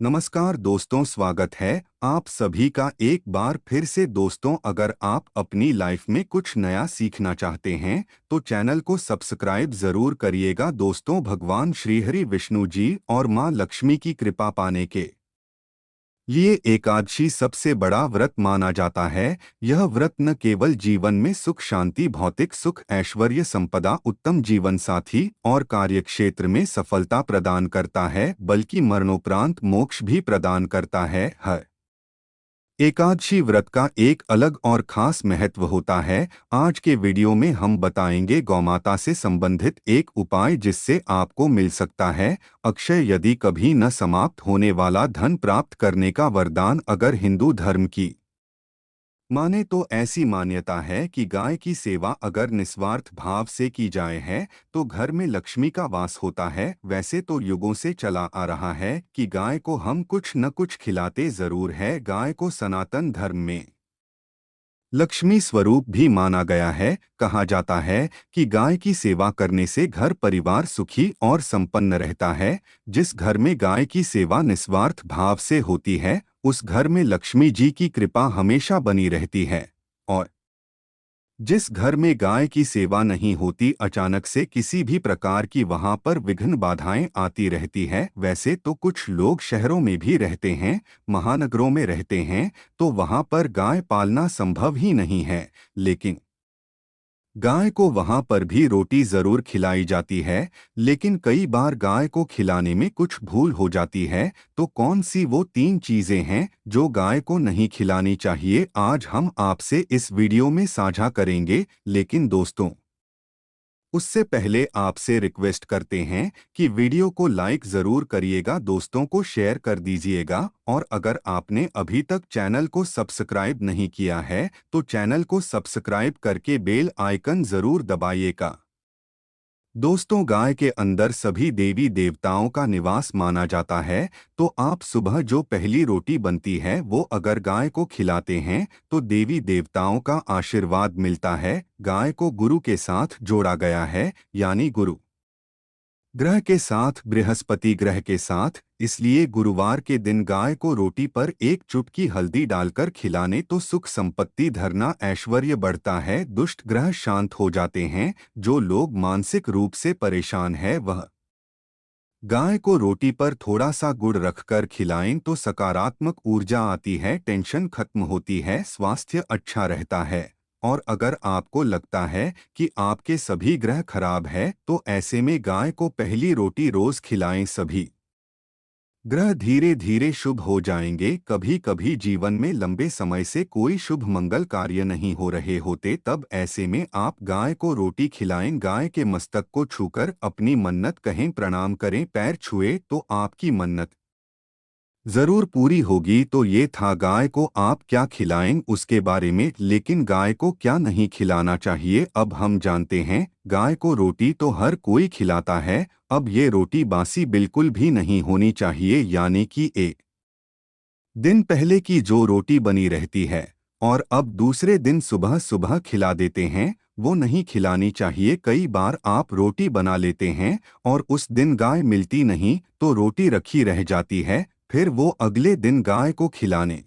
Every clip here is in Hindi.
नमस्कार दोस्तों, स्वागत है आप सभी का एक बार फिर से। दोस्तों, अगर आप अपनी लाइफ में कुछ नया सीखना चाहते हैं तो चैनल को सब्सक्राइब जरूर करिएगा। दोस्तों, भगवान श्रीहरि विष्णु जी और मां लक्ष्मी की कृपा पाने के लिए एकादशी सबसे बड़ा व्रत माना जाता है। यह व्रत न केवल जीवन में सुख शांति, भौतिक सुख, ऐश्वर्य, संपदा, उत्तम जीवन साथी और कार्यक्षेत्र में सफलता प्रदान करता है, बल्कि मरणोपरांत मोक्ष भी प्रदान करता है। एकादशी व्रत का एक अलग और खास महत्व होता है। आज के वीडियो में हम बताएंगे गौमाता से संबंधित एक उपाय जिससे आपको मिल सकता है अक्षय, यदि कभी न समाप्त होने वाला धन प्राप्त करने का वरदान। अगर हिंदू धर्म की माने तो ऐसी मान्यता है कि गाय की सेवा अगर निस्वार्थ भाव से की जाए है तो घर में लक्ष्मी का वास होता है। वैसे तो युगों से चला आ रहा है कि गाय को हम कुछ न कुछ खिलाते जरूर है। गाय को सनातन धर्म में लक्ष्मी स्वरूप भी माना गया है। कहा जाता है कि गाय की सेवा करने से घर परिवार सुखी और संपन्न रहता है। जिस घर में गाय की सेवा निस्वार्थ भाव से होती है उस घर में लक्ष्मी जी की कृपा हमेशा बनी रहती है। और जिस घर में गाय की सेवा नहीं होती, अचानक से किसी भी प्रकार की वहां पर विघ्न बाधाएं आती रहती है। वैसे तो कुछ लोग शहरों में भी रहते हैं, महानगरों में रहते हैं, तो वहां पर गाय पालना संभव ही नहीं है। लेकिन गाय को वहां पर भी रोटी जरूर खिलाई जाती है। लेकिन कई बार गाय को खिलाने में कुछ भूल हो जाती है। तो कौन सी वो 3 चीजें हैं जो गाय को नहीं खिलानी चाहिए, आज हम आपसे इस वीडियो में साझा करेंगे। लेकिन दोस्तों, उससे पहले आपसे रिक्वेस्ट करते हैं कि वीडियो को लाइक जरूर करिएगा, दोस्तों को शेयर कर दीजिएगा, और अगर आपने अभी तक चैनल को सब्सक्राइब नहीं किया है तो चैनल को सब्सक्राइब करके बेल आइकन जरूर दबाइएगा। दोस्तों, गाय के अंदर सभी देवी देवताओं का निवास माना जाता है। तो आप सुबह जो पहली रोटी बनती है वो अगर गाय को खिलाते हैं तो देवी देवताओं का आशीर्वाद मिलता है। गाय को गुरु के साथ जोड़ा गया है, यानी गुरु ग्रह के साथ, बृहस्पति ग्रह के साथ, इसलिए गुरुवार के दिन गाय को रोटी पर एक चुटकी हल्दी डालकर खिलाने तो सुख संपत्ति, धरना, ऐश्वर्य बढ़ता है, दुष्ट ग्रह शांत हो जाते हैं। जो लोग मानसिक रूप से परेशान है वह गाय को रोटी पर थोड़ा सा गुड़ रखकर खिलाएं तो सकारात्मक ऊर्जा आती है, टेंशन खत्म होती है, स्वास्थ्य अच्छा रहता है। और अगर आपको लगता है कि आपके सभी ग्रह खराब है तो ऐसे में गाय को पहली रोटी रोज खिलाएं। सभी ग्रह धीरे धीरे शुभ हो जाएंगे। कभी कभी जीवन में लंबे समय से कोई शुभ मंगल कार्य नहीं हो रहे होते, तब ऐसे में आप गाय को रोटी खिलाएं। गाय के मस्तक को छूकर अपनी मन्नत कहें, प्रणाम करें, पैर छुए तो आपकी मन्नत जरूर पूरी होगी। तो ये था गाय को आप क्या खिलाएं उसके बारे में। लेकिन गाय को क्या नहीं खिलाना चाहिए अब हम जानते हैं। गाय को रोटी तो हर कोई खिलाता है, अब ये रोटी बासी बिल्कुल भी नहीं होनी चाहिए, यानी कि एक दिन पहले की जो रोटी बनी रहती है और अब दूसरे दिन सुबह सुबह खिला देते हैं, वो नहीं खिलानी चाहिए। कई बार आप रोटी बना लेते हैं और उस दिन गाय मिलती नहीं तो रोटी रखी रह जाती है, फिर वो अगले दिन गाय को खिलाने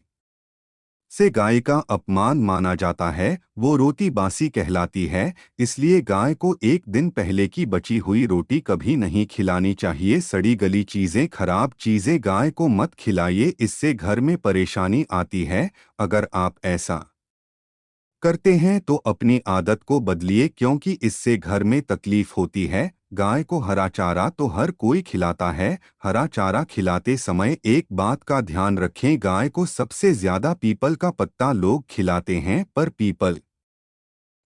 से गाय का अपमान माना जाता है, वो रोटी बासी कहलाती है। इसलिए गाय को एक दिन पहले की बची हुई रोटी कभी नहीं खिलानी चाहिए। सड़ी गली चीजें, खराब चीजें गाय को मत खिलाइए, इससे घर में परेशानी आती है। अगर आप ऐसा करते हैं तो अपनी आदत को बदलिए, क्योंकि इससे घर में तकलीफ होती है। गाय को हरा चारा तो हर कोई खिलाता है, हरा चारा खिलाते समय एक बात का ध्यान रखें, गाय को सबसे ज्यादा पीपल का पत्ता लोग खिलाते हैं, पर पीपल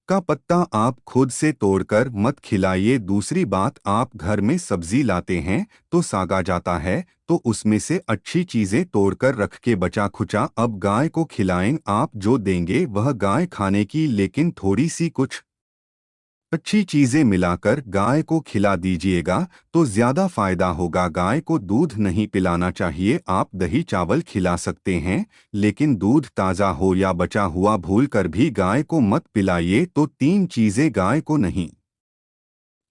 का पत्ता आप खुद से तोड़कर मत खिलाइए। दूसरी बात, आप घर में सब्जी लाते हैं तो सागा जाता है तो उसमें से अच्छी चीजें तोड़कर रख के बचा खुचा अब गाय को खिलाएं। आप जो देंगे वह गाय खाने की, लेकिन थोड़ी सी कुछ अच्छी चीजें मिलाकर गाय को खिला दीजिएगा तो ज्यादा फायदा होगा। गाय को दूध नहीं पिलाना चाहिए, आप दही चावल खिला सकते हैं, लेकिन दूध ताज़ा हो या बचा हुआ भूल कर भी गाय को मत पिलाइए। तो 3 चीजें गाय को नहीं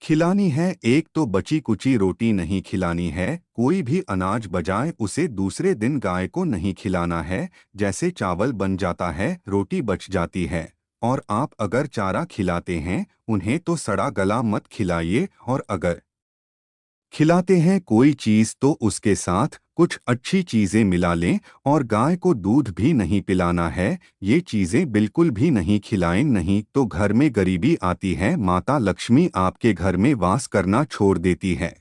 खिलानी है, एक तो बची कुची रोटी नहीं खिलानी है। कोई भी अनाज बजाए उसे दूसरे दिन गाय को नहीं खिलाना है। जैसे चावल बन जाता है, रोटी बच जाती है। और आप अगर चारा खिलाते हैं उन्हें तो सड़ा गला मत खिलाइए, और अगर खिलाते हैं कोई चीज तो उसके साथ कुछ अच्छी चीजें मिला लें। और गाय को दूध भी नहीं पिलाना है, ये चीजें बिल्कुल भी नहीं खिलाएं, नहीं तो घर में गरीबी आती है, माता लक्ष्मी आपके घर में वास करना छोड़ देती है।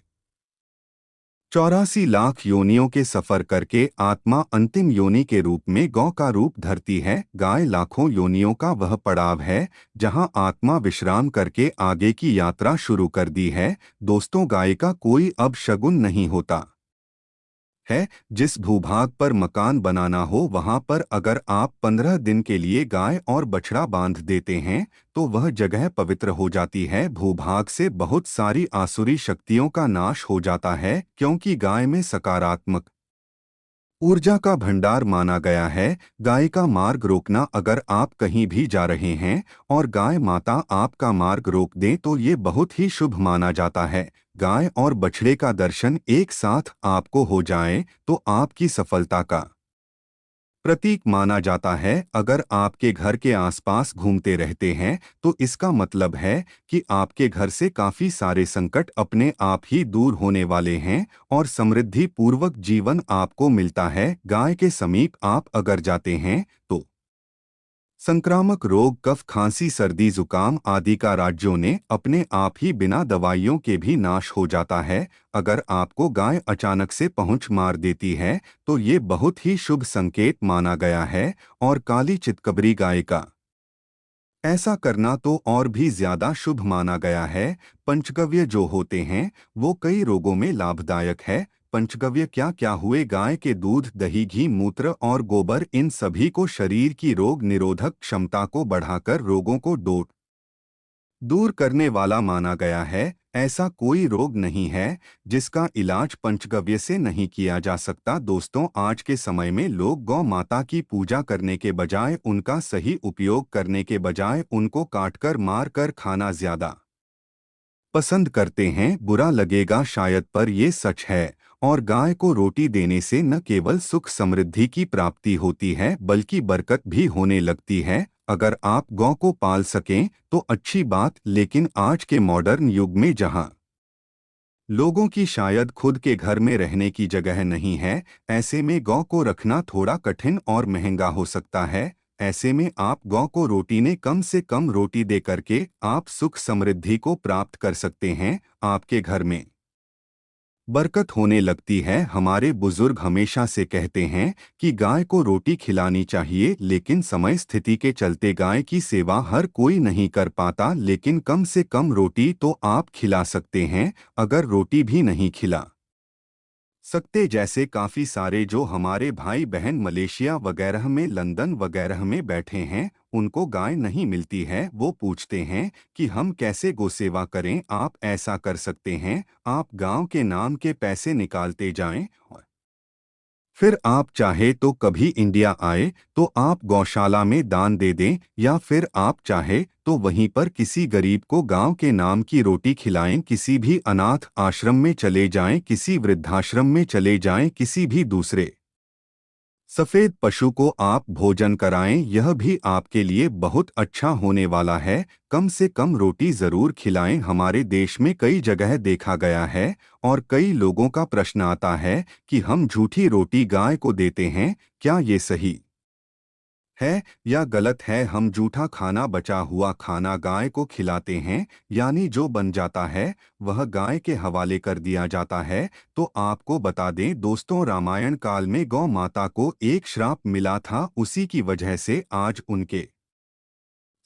84 लाख योनियों के सफर करके आत्मा अंतिम योनि के रूप में गौ का रूप धरती है। गाय लाखों योनियों का वह पड़ाव है जहां आत्मा विश्राम करके आगे की यात्रा शुरू कर दी है। दोस्तों, गाय का कोई अब शगुन नहीं होता है। जिस भूभाग पर मकान बनाना हो वहां पर अगर आप 15 दिन के लिए गाय और बछड़ा बांध देते हैं तो वह जगह पवित्र हो जाती है। भूभाग से बहुत सारी आसुरी शक्तियों का नाश हो जाता है, क्योंकि गाय में सकारात्मक ऊर्जा का भंडार माना गया है। गाय का मार्ग रोकना, अगर आप कहीं भी जा रहे हैं और गाय माता आपका मार्ग रोक दें तो ये बहुत ही शुभ माना जाता है। गाय और बछड़े का दर्शन एक साथ आपको हो जाए तो आपकी सफलता का प्रतीक माना जाता है। अगर आपके घर के आसपास घूमते रहते हैं तो इसका मतलब है कि आपके घर से काफी सारे संकट अपने आप ही दूर होने वाले हैं और समृद्धि पूर्वक जीवन आपको मिलता है। गाय के समीप आप अगर जाते हैं तो संक्रामक रोग, कफ, खांसी, सर्दी, जुकाम आदि का राज्यों ने अपने आप ही बिना दवाइयों के भी नाश हो जाता है। अगर आपको गाय अचानक से पहुंच मार देती है तो ये बहुत ही शुभ संकेत माना गया है। और काली चितकबरी गाय का ऐसा करना तो और भी ज्यादा शुभ माना गया है। पंचगव्य जो होते हैं वो कई रोगों में लाभदायक है। पंचगव्य क्या क्या हुए? गाय के दूध, दही, घी, मूत्र और गोबर, इन सभी को शरीर की रोग निरोधक क्षमता को बढ़ाकर रोगों को दूर करने वाला माना गया है। ऐसा कोई रोग नहीं है जिसका इलाज पंचगव्य से नहीं किया जा सकता। दोस्तों, आज के समय में लोग गौ माता की पूजा करने के बजाय, उनका सही उपयोग करने के बजाय उनको काटकर मार कर खाना ज्यादा पसंद करते हैं। बुरा लगेगा शायद, पर ये सच है। और गाय को रोटी देने से न केवल सुख समृद्धि की प्राप्ति होती है बल्कि बरकत भी होने लगती है। अगर आप गौ को पाल सकें तो अच्छी बात, लेकिन आज के मॉडर्न युग में जहां लोगों की शायद खुद के घर में रहने की जगह नहीं है, ऐसे में गौ को रखना थोड़ा कठिन और महंगा हो सकता है। ऐसे में आप गौ को रोटी ने कम से कम रोटी दे करके आप सुख समृद्धि को प्राप्त कर सकते हैं। आपके घर में बरकत होने लगती है। हमारे बुजुर्ग हमेशा से कहते हैं कि गाय को रोटी खिलानी चाहिए, लेकिन समय स्थिति के चलते गाय की सेवा हर कोई नहीं कर पाता, लेकिन कम से कम रोटी तो आप खिला सकते हैं। अगर रोटी भी नहीं खिला सकते, जैसे काफ़ी सारे जो हमारे भाई बहन मलेशिया वगैरह में, लंदन वगैरह में बैठे हैं, उनको गाय नहीं मिलती है, वो पूछते हैं कि हम कैसे गोसेवा करें। आप ऐसा कर सकते हैं, आप गांव के नाम के पैसे निकालते जाएं, फिर आप चाहे तो कभी इंडिया आए तो आप गौशाला में दान दे दें, या फिर आप चाहे तो वहीं पर किसी गरीब को गांव के नाम की रोटी खिलाएं। किसी भी अनाथ आश्रम में चले जाएं, किसी वृद्धाश्रम में चले जाएं, किसी भी दूसरे सफेद पशु को आप भोजन कराएं, यह भी आपके लिए बहुत अच्छा होने वाला है। कम से कम रोटी जरूर खिलाएं। हमारे देश में कई जगह देखा गया है और कई लोगों का प्रश्न आता है कि हम झूठी रोटी गाय को देते हैं, क्या ये सही है या गलत है? हम जूठा खाना, बचा हुआ खाना गाय को खिलाते हैं, यानी जो बन जाता है वह गाय के हवाले कर दिया जाता है। तो आपको बता दें दोस्तों, रामायण काल में गौ माता को एक श्राप मिला था, उसी की वजह से आज उनके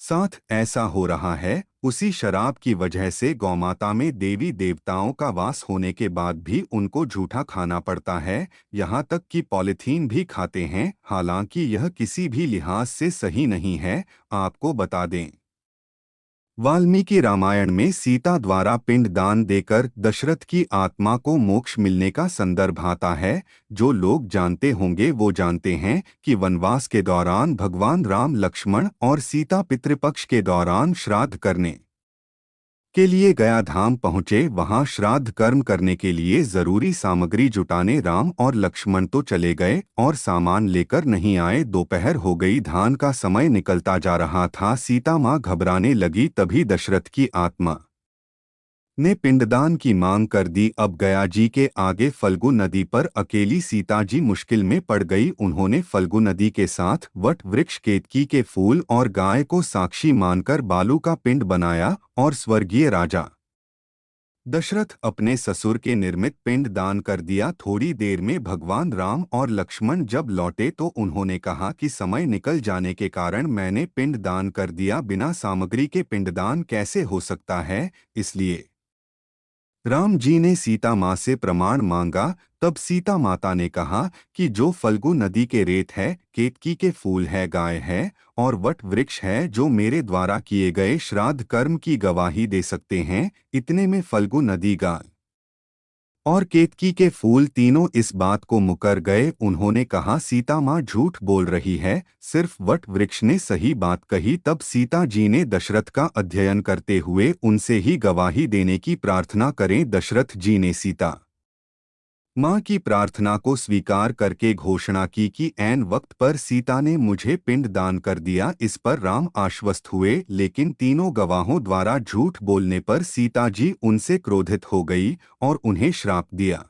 साथ ऐसा हो रहा है। उसी शराब की वजह से गौमाता में देवी देवताओं का वास होने के बाद भी उनको झूठा खाना पड़ता है, यहाँ तक कि पॉलिथीन भी खाते हैं। हालांकि यह किसी भी लिहाज से सही नहीं है। आपको बता दें, वाल्मीकि रामायण में सीता द्वारा पिंड दान देकर दशरथ की आत्मा को मोक्ष मिलने का संदर्भ आता है। जो लोग जानते होंगे वो जानते हैं कि वनवास के दौरान भगवान राम, लक्ष्मण और सीता पितृपक्ष के दौरान श्राद्ध करने के लिए गया धाम पहुँचे। वहां श्राद्ध कर्म करने के लिए जरूरी सामग्री जुटाने राम और लक्ष्मण तो चले गए और सामान लेकर नहीं आए। दोपहर हो गई, धान का समय निकलता जा रहा था। सीता माँ घबराने लगी। तभी दशरथ की आत्मा ने पिंडदान की मांग कर दी। अब गया जी के आगे फल्गु नदी पर अकेली सीता जी मुश्किल में पड़ गई। उन्होंने फल्गु नदी के साथ वट वृक्ष, केतकी के फूल और गाय को साक्षी मानकर बालू का पिंड बनाया और स्वर्गीय राजा दशरथ अपने ससुर के निर्मित पिंड दान कर दिया। थोड़ी देर में भगवान राम और लक्ष्मण जब लौटे तो उन्होंने कहा कि समय निकल जाने के कारण मैंने पिंड दान कर दिया। बिना सामग्री के पिंडदान कैसे हो सकता है? इसलिए राम जी ने सीता माँ से प्रमाण मांगा। तब सीता माता ने कहा कि जो फल्गु नदी के रेत है, केतकी के फूल है, गाय है और वट वृक्ष है, जो मेरे द्वारा किए गए श्राद्ध कर्म की गवाही दे सकते हैं। इतने में फल्गु नदी, गाय और केतकी के फूल तीनों इस बात को मुकर गए। उन्होंने कहा सीता माँ झूठ बोल रही है, सिर्फ वट वृक्ष ने सही बात कही। तब सीता जी ने दशरथ का अध्ययन करते हुए उनसे ही गवाही देने की प्रार्थना करें। दशरथ जी ने सीता माँ की प्रार्थना को स्वीकार करके घोषणा की कि ऐन वक्त पर सीता ने मुझे पिंड दान कर दिया। इस पर राम आश्वस्त हुए, लेकिन तीनों गवाहों द्वारा झूठ बोलने पर सीता जी उनसे क्रोधित हो गई और उन्हें श्राप दिया।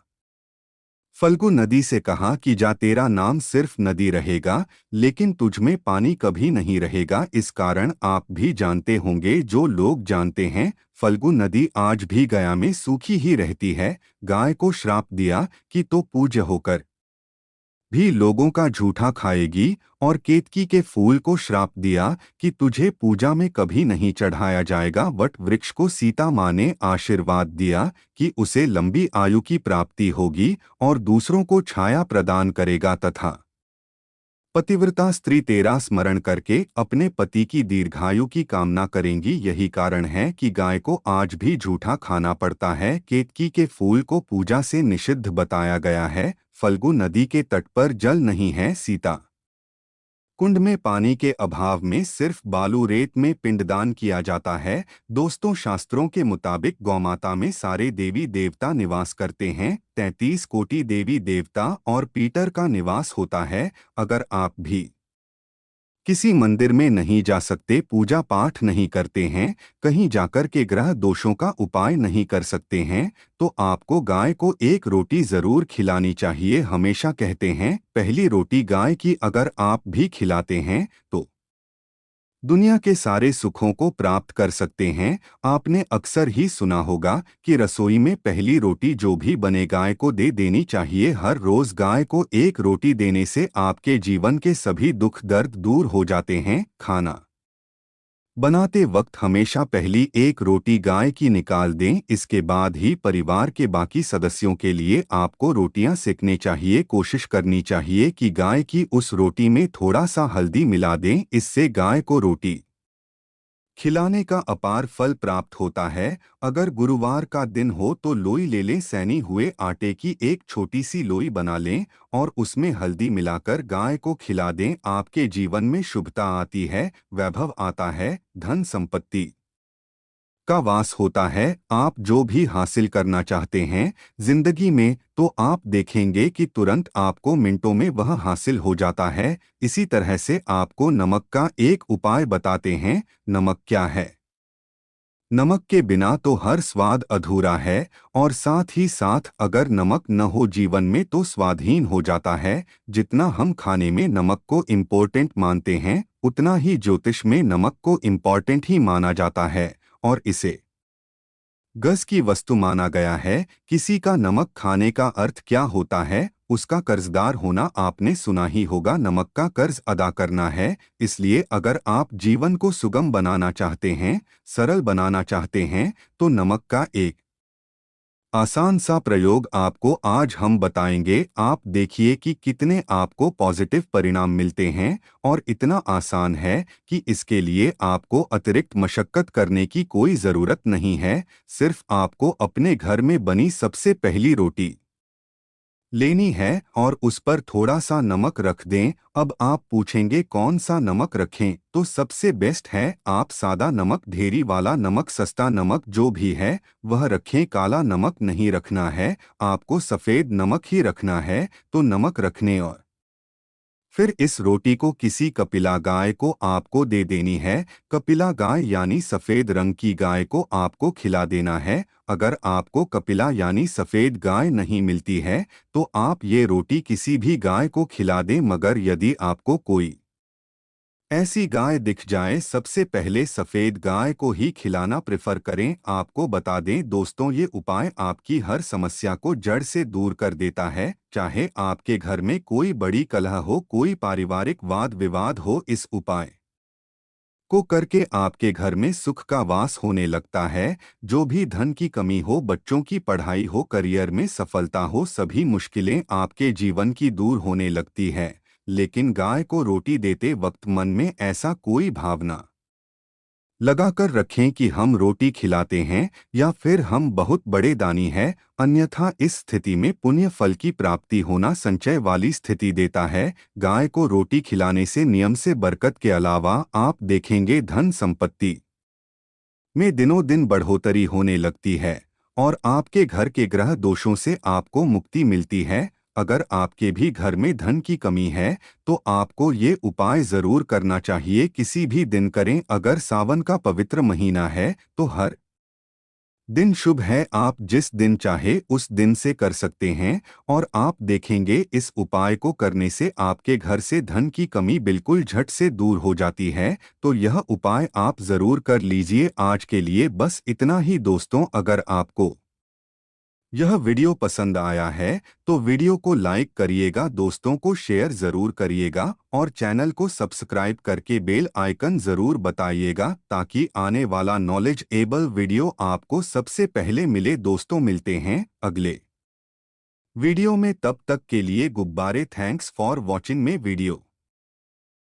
फल्गु नदी से कहा कि जा, तेरा नाम सिर्फ नदी रहेगा, लेकिन तुझमें पानी कभी नहीं रहेगा। इस कारण आप भी जानते होंगे, जो लोग जानते हैं, फल्गु नदी आज भी गया में सूखी ही रहती है। गाय को श्राप दिया कि तो पूज्य होकर भी लोगों का झूठा खाएगी और केतकी के फूल को श्राप दिया कि तुझे पूजा में कभी नहीं चढ़ाया जाएगा। वट वृक्ष को सीता माँ ने आशीर्वाद दिया कि उसे लंबी आयु की प्राप्ति होगी और दूसरों को छाया प्रदान करेगा तथा पतिव्रता स्त्री तेरा स्मरण करके अपने पति की दीर्घायु की कामना करेंगी। यही कारण है कि गाय को आज भी झूठा खाना पड़ता है। केतकी के फूल को पूजा से निषिद्ध बताया गया है। फल्गु नदी के तट पर जल नहीं है। सीता कुंड में पानी के अभाव में सिर्फ बालू रेत में पिंडदान किया जाता है। दोस्तों, शास्त्रों के मुताबिक गौमाता में सारे देवी देवता निवास करते हैं। 33 कोटि देवी देवता और पीटर का निवास होता है। अगर आप भी किसी मंदिर में नहीं जा सकते, पूजा पाठ नहीं करते हैं, कहीं जाकर के ग्रह दोषों का उपाय नहीं कर सकते हैं, तो आपको गाय को एक रोटी जरूर खिलानी चाहिए। हमेशा कहते हैं, पहली रोटी गाय की अगर आप भी खिलाते हैं तो दुनिया के सारे सुखों को प्राप्त कर सकते हैं। आपने अक्सर ही सुना होगा कि रसोई में पहली रोटी जो भी बने गाय को दे देनी चाहिए। हर रोज गाय को एक रोटी देने से आपके जीवन के सभी दुख दर्द दूर हो जाते हैं। खाना बनाते वक्त हमेशा पहली एक रोटी गाय की निकाल दें, इसके बाद ही परिवार के बाकी सदस्यों के लिए आपको रोटियां सेकने चाहिए। कोशिश करनी चाहिए कि गाय की उस रोटी में थोड़ा सा हल्दी मिला दें, इससे गाय को रोटी खिलाने का अपार फल प्राप्त होता है। अगर गुरुवार का दिन हो तो लोई ले लें, सैनी हुए आटे की एक छोटी सी लोई बना लें और उसमें हल्दी मिलाकर गाय को खिला दें। आपके जीवन में शुभता आती है, वैभव आता है, धन संपत्ति का वास होता है। आप जो भी हासिल करना चाहते हैं जिंदगी में, तो आप देखेंगे कि तुरंत आपको मिनटों में वह हासिल हो जाता है। इसी तरह से आपको नमक का एक उपाय बताते हैं। नमक क्या है? नमक के बिना तो हर स्वाद अधूरा है और साथ ही साथ अगर नमक न हो जीवन में तो स्वादहीन हो जाता है। जितना हम खाने में नमक को इम्पोर्टेंट मानते हैं, उतना ही ज्योतिष में नमक को इम्पोर्टेंट ही माना जाता है और इसे गज की वस्तु माना गया है। किसी का नमक खाने का अर्थ क्या होता है? उसका कर्जदार होना। आपने सुना ही होगा, नमक का कर्ज अदा करना है। इसलिए अगर आप जीवन को सुगम बनाना चाहते हैं, सरल बनाना चाहते हैं, तो नमक का एक आसान सा प्रयोग आपको आज हम बताएंगे। आप देखिए कि कितने आपको पॉजिटिव परिणाम मिलते हैं और इतना आसान है कि इसके लिए आपको अतिरिक्त मशक्कत करने की कोई ज़रूरत नहीं है। सिर्फ आपको अपने घर में बनी सबसे पहली रोटी लेनी है और उस पर थोड़ा सा नमक रख दें। अब आप पूछेंगे कौन सा नमक रखें, तो सबसे बेस्ट है आप सादा नमक, ढेरी वाला नमक, सस्ता नमक जो भी है वह रखें। काला नमक नहीं रखना है, आपको सफ़ेद नमक ही रखना है। तो नमक रखने और फिर इस रोटी को किसी कपिला गाय को आपको दे देनी है। कपिला गाय यानी सफ़ेद रंग की गाय को आपको खिला देना है। अगर आपको कपिला यानी सफ़ेद गाय नहीं मिलती है तो आप ये रोटी किसी भी गाय को खिला दें, मगर यदि आपको कोई ऐसी गाय दिख जाए सबसे पहले सफ़ेद गाय को ही खिलाना प्रेफर करें। आपको बता दें दोस्तों, ये उपाय आपकी हर समस्या को जड़ से दूर कर देता है। चाहे आपके घर में कोई बड़ी कलह हो, कोई पारिवारिक वाद विवाद हो, इस उपाय को करके आपके घर में सुख का वास होने लगता है। जो भी धन की कमी हो, बच्चों की पढ़ाई हो, करियर में सफलता हो, सभी मुश्किलें आपके जीवन की दूर होने लगती है। लेकिन गाय को रोटी देते वक्त मन में ऐसा कोई भावना लगाकर रखें कि हम रोटी खिलाते हैं या फिर हम बहुत बड़े दानी हैं। अन्यथा इस स्थिति में पुण्य फल की प्राप्ति होना संचय वाली स्थिति देता है। गाय को रोटी खिलाने से नियम से बरकत के अलावा आप देखेंगे धन संपत्ति में दिनों दिन बढ़ोतरी होने लगती है और आपके घर के ग्रह दोषों से आपको मुक्ति मिलती है। अगर आपके भी घर में धन की कमी है तो आपको ये उपाय जरूर करना चाहिए। किसी भी दिन करें। अगर सावन का पवित्र महीना है तो हर दिन शुभ है, आप जिस दिन चाहे उस दिन से कर सकते हैं और आप देखेंगे इस उपाय को करने से आपके घर से धन की कमी बिल्कुल झट से दूर हो जाती है। तो यह उपाय आप ज़रूर कर लीजिए। आज के लिए बस इतना ही दोस्तों। अगर आपको यह वीडियो पसंद आया है तो वीडियो को लाइक करिएगा, दोस्तों को शेयर ज़रूर करिएगा और चैनल को सब्सक्राइब करके बेल आइकन ज़रूर बताइएगा ताकि आने वाला नॉलेज एबल वीडियो आपको सबसे पहले मिले। दोस्तों मिलते हैं अगले वीडियो में, तब तक के लिए गुब्बारे। थैंक्स फॉर वॉचिंग में वीडियो।